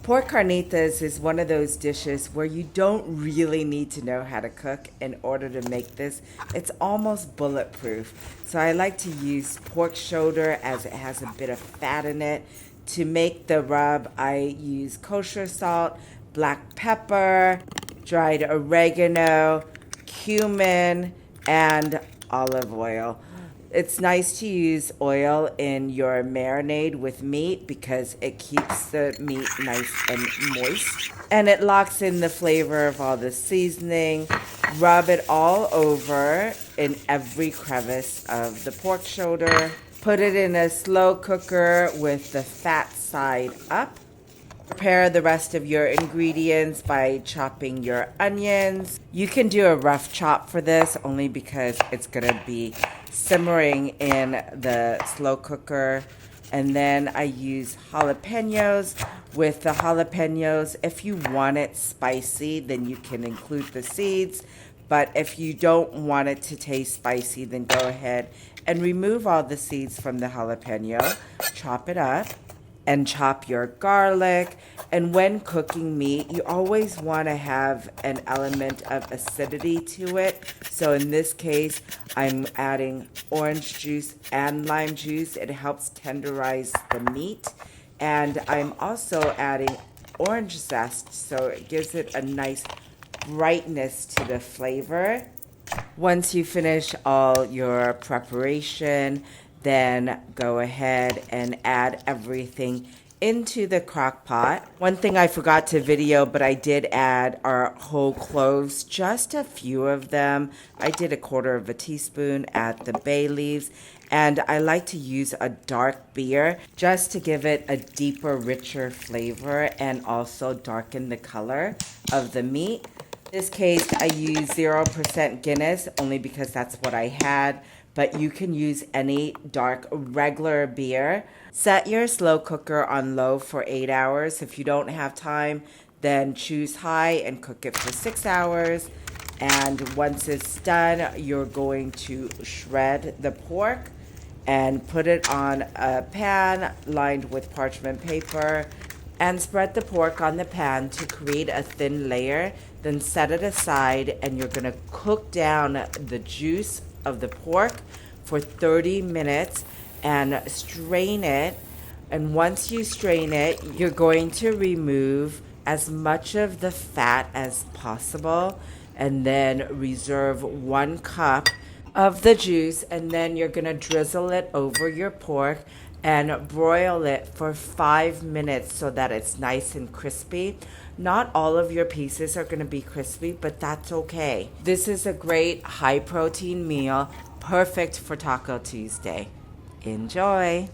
Pork carnitas is one of those dishes where you don't really need to know how to cook in order to make this. It's almost bulletproof. So I like to use pork shoulder as it has a bit of fat in it. To make the rub, I use kosher salt, black pepper, dried oregano, cumin, and olive oil. It's nice to use oil in your marinade with meat because it keeps the meat nice and moist. And it locks in the flavor of all the seasoning. Rub it all over in every crevice of the pork shoulder. Put it in a slow cooker with the fat side up. Prepare the rest of your ingredients by chopping your onions. You can do a rough chop for this only because it's going to be simmering in the slow cooker. And then I use jalapenos. With the jalapenos, if you want it spicy, then you can include the seeds. But if you don't want it to taste spicy, then go ahead and remove all the seeds from the jalapeno. Chop it up. And chop your garlic. And when cooking meat, you always want to have an element of acidity to it. So in this case, I'm adding orange juice and lime juice. It helps tenderize the meat. And I'm also adding orange zest, so it gives it a nice brightness to the flavor. Once you finish all your preparation, then go ahead and add everything into the crock pot. One thing I forgot to video, but I did add our whole cloves, just a few of them. I did 1/4 teaspoon at the bay leaves, and I like to use a dark beer just to give it a deeper, richer flavor and also darken the color of the meat. In this case, I use 0% Guinness only because that's what I had. But you can use any dark regular beer. Set your slow cooker on low for 8 hours. If you don't have time, then choose high and cook it for 6 hours. And once it's done, you're going to shred the pork and put it on a pan lined with parchment paper and spread the pork on the pan to create a thin layer. Then set it aside and you're going to cook down the juice of the pork for 30 minutes and strain it. And once you strain it, you're going to remove as much of the fat as possible and then reserve 1 cup of the juice, and then you're going to drizzle it over your pork and broil it for 5 minutes so that it's nice and crispy. Not all of your pieces are going to be crispy, but that's okay. This is a great high protein meal, perfect for Taco Tuesday. Enjoy!